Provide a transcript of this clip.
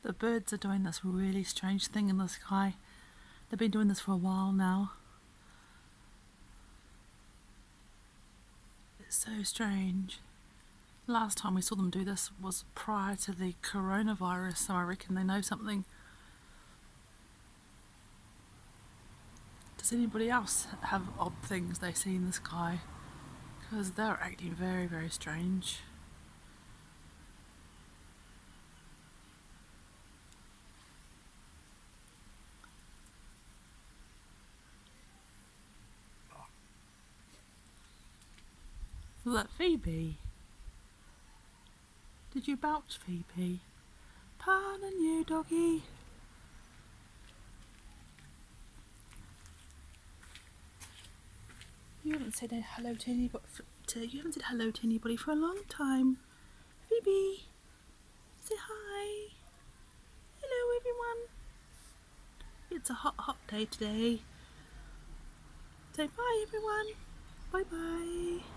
The birds are doing this really strange thing in the sky. They've been doing this for a while now. It's so strange. Last time we saw them do this was prior to the coronavirus, so I reckon they know something. Does anybody else have odd things they see in the sky? Because they're acting very, very strange. Was that Phoebe? Did you belch, Phoebe? Pardon you, doggy. You haven't said hello to anybody. You haven't said hello to anybody for a long time. Phoebe, say hi. Hello, everyone. It's a hot, hot day today. Say bye, everyone. Bye bye.